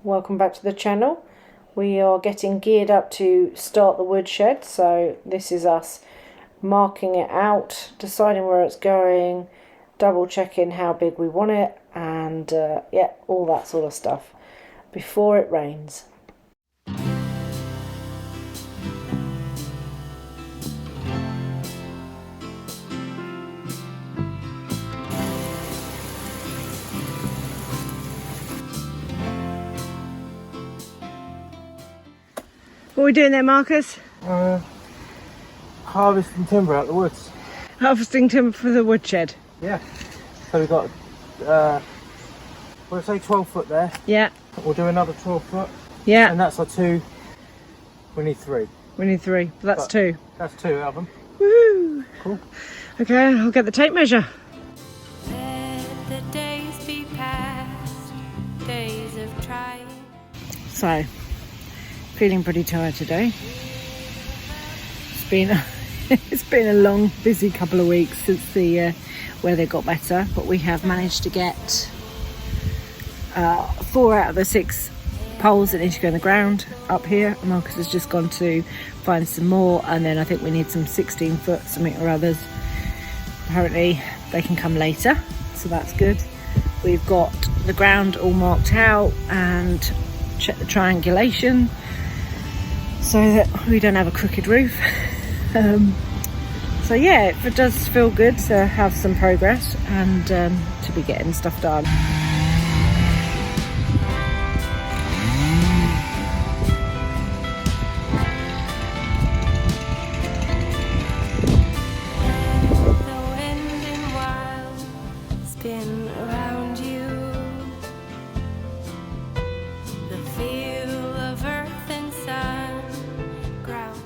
welcome back to the channel. We are getting geared up to start the woodshed, so this is us marking it out, deciding where it's going, double checking how big we want it, and yeah, all that sort of stuff before it rains. What are we doing there, Marcus? Harvesting timber out of the woods. Harvesting timber for the woodshed. Yeah. So we've got, we'll say 12 foot there. Yeah. We'll do another 12 foot. Yeah. And that's our two. We need three. We need three. That's two. That's two of them. Woo! Cool. Okay, I'll get the tape measure. Let the days be past, days of trying. So, feeling pretty tired today. It's been a long, busy couple of weeks since the weather got better, but we have managed to get 4 out of the 6 poles that need to go in the ground up here. Marcus has just gone to find some more, and then I think we need some 16 foot something or others. Apparently they can come later, so that's good. We've got the ground all marked out and checked the triangulation so that we don't have a crooked roof. So yeah, it does feel good to have some progress and to be getting stuff done. The wind and wild spin around you. The feel of earth and sun, ground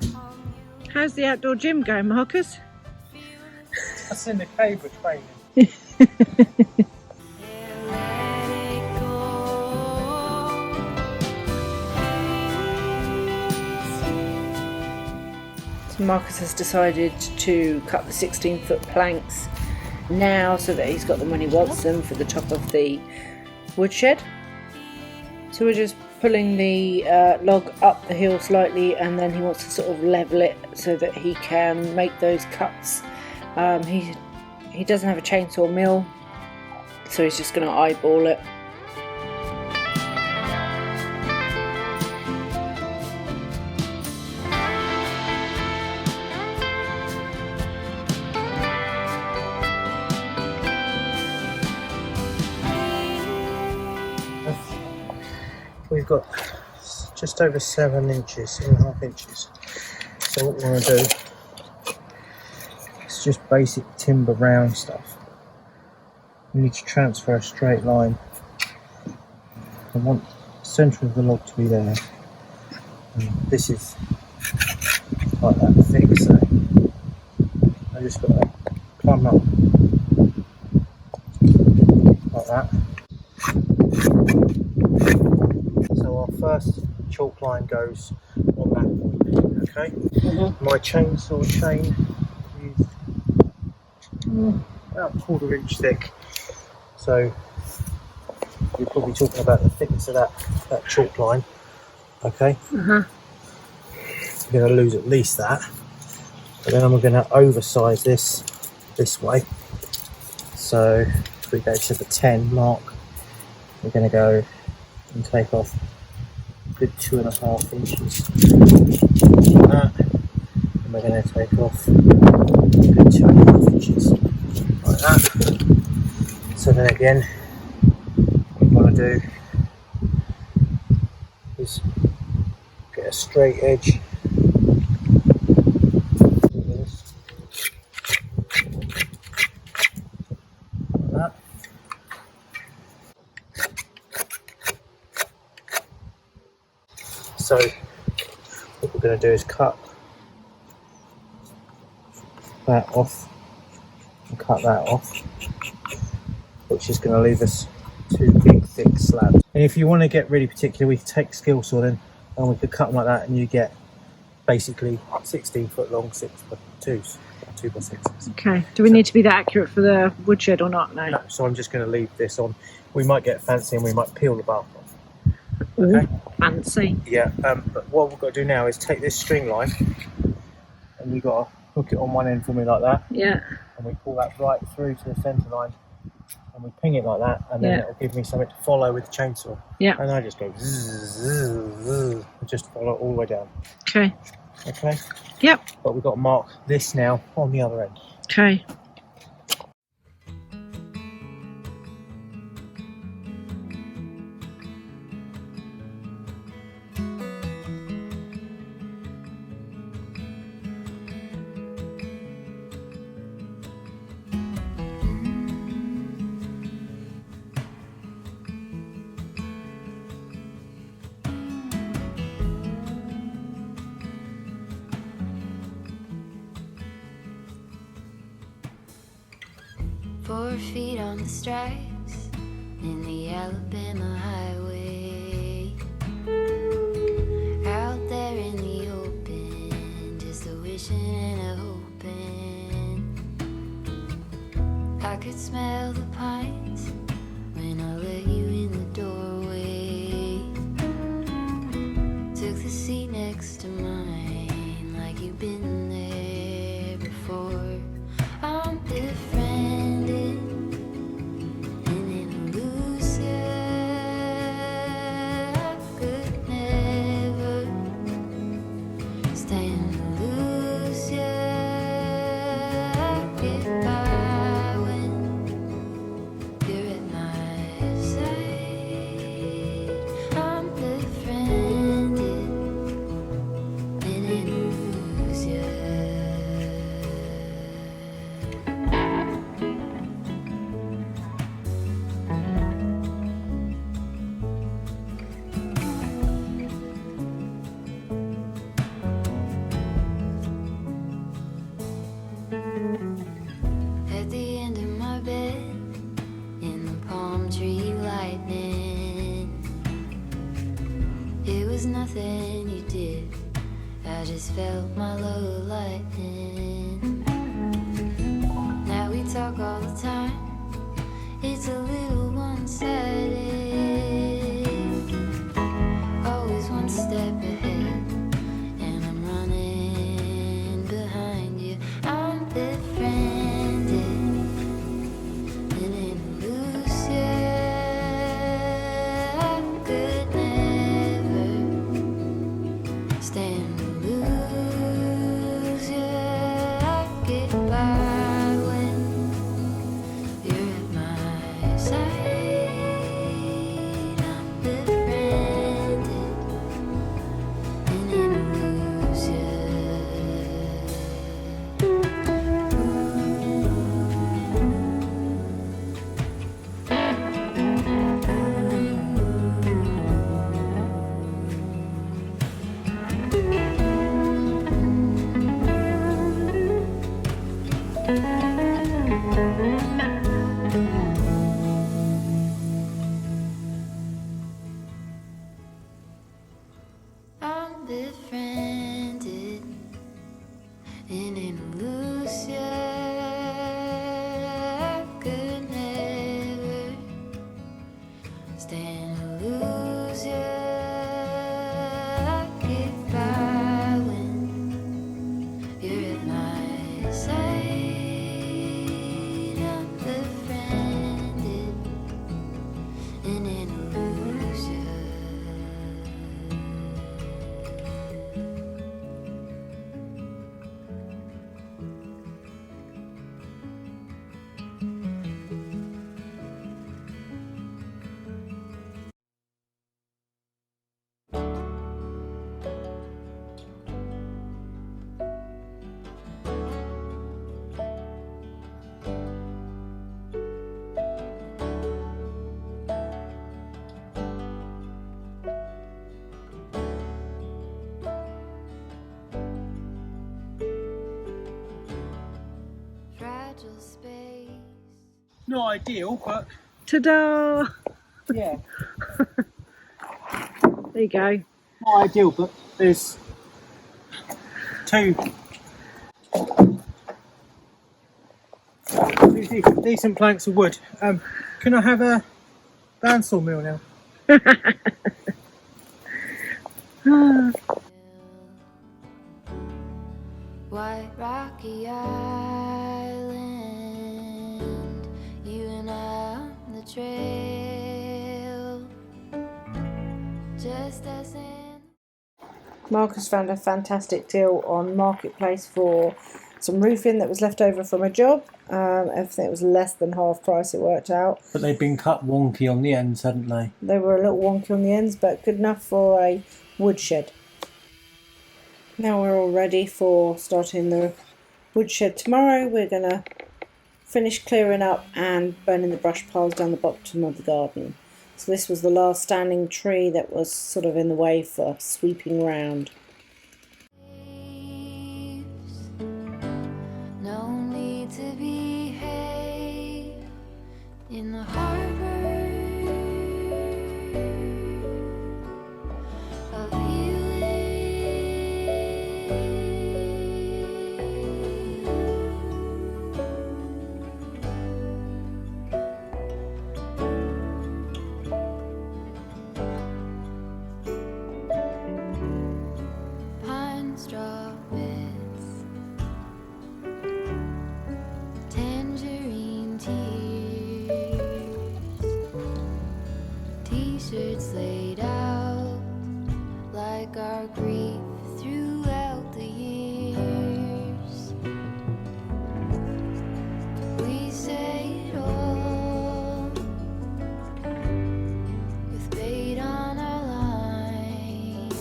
and on you. How's the outdoor gym going, Marcus? That's in the cave we're training. And let it go. So Marcus has decided to cut the 16 foot planks now so that he's got them when he wants them for the top of the woodshed. So we're just pulling the log up the hill slightly, and then he wants to sort of level it so that he can make those cuts. He doesn't have a chainsaw mill, so he's just going to eyeball it. We've got just over 7.5 inches. So what we want to do is just basic timber round stuff. We need to transfer a straight line. I want the centre of the log to be there. And this is like that thick, so I just got to climb up like that. So our first chalk line goes on that point, okay? My chainsaw chain is about 1/4 inch thick, so you're probably talking about the thickness of that chalk line, okay? You're going to lose at least that, but then I'm going to oversize this way. So if we go to the 10 mark, we're going to go and take off a good 2.5 inches like that, and we're going to take off a good 2.5 inches like that. So then again, what we want to do is get a straight edge like this, like that. So what we're going to do is cut that off and cut that off, which is going to leave us 2 big thick slabs. And if you want to get really particular, we can take skill saw then, and we could cut them like that, and you get basically 16 foot long 6x2s, 2x6s. Okay, do we need to be that accurate for the woodshed or not? No. No, so I'm just going to leave this on. We might get fancy and we might peel the bark off. Okay. Fancy. Yeah. But what we've got to do now is take this string line, and you've got to hook it on one end for me like that, Yeah. and we pull that right through to the centre line, and we ping it like that, and then it'll give me something to follow with the chainsaw. Yeah. And I just go zzz, zzz, zzz, and just follow it all the way down. Okay. Okay. Yep. But we've got to mark this now on the other end. Okay. Four feet on the stripes in the Alabama highway. Out there in the open, just a wishing and a hoping. I could smell the pines when I let you in the doorway. Took the seat next to mine like you've been there before. I'm befriended and in illusion. I could never stand to lose you. I get by when you're at my side. I'm befriended and in illusion. At the end of my bed, in the palm tree lightning, it was nothing you did, I just felt my low lightning. Now we talk all the time, it's a little one-sided, always one step ahead, and I'm running behind you. I'm befriended in an illusion. I could never stand to lose you. I get by when you're at my side. I'm befriended in an illusion. I'm befriended in an illusion. I could never stand to lose you. I get by when you're at my side. I'm befriended in an illusion. Fragile space. Not ideal, but Ta-da! yeah, There you go. not ideal, but there's two decent planks of wood. Can I have a bandsaw mill now? White rocky island, you and I on the trail, just as in. Marcus found a fantastic deal on Marketplace for some roofing that was left over from a job. Everything was less than half price, it worked out. But they've been cut wonky on the ends, hadn't they? They were a little wonky on the ends, but good enough for a woodshed. Now we're all ready for starting the woodshed tomorrow. We're going to finish clearing up and burning the brush piles down the bottom of the garden. So this was the last standing tree that was sort of in the way for sweeping round. No need to behave in the harbor of pine straw beds, tangerine tears, t-shirts laid out like our grief throughout the years. We say it all with bait on our lines.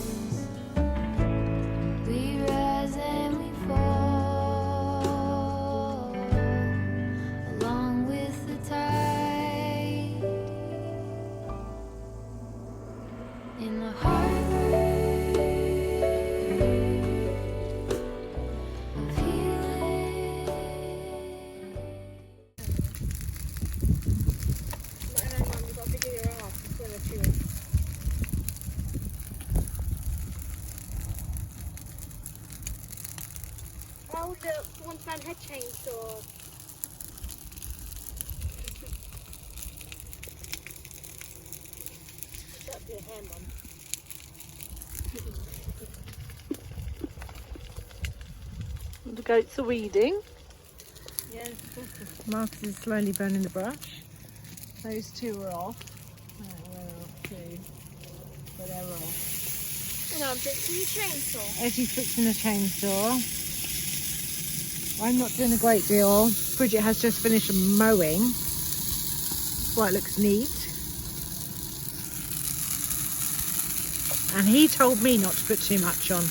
We rise and we fall along with the tide in the harbor of healing. Oh, the one-man head chainsaw. That'd be a hair, Mum. The goats are weeding. Yeah. Marcus is slowly burning the brush. Those two are off. They're off too. But they're off. And I'm fixing the chainsaw. Eddie's fixing a chainsaw. I'm not doing a great deal. Bridget has just finished mowing. That's why it looks neat. And he told me not to put too much on.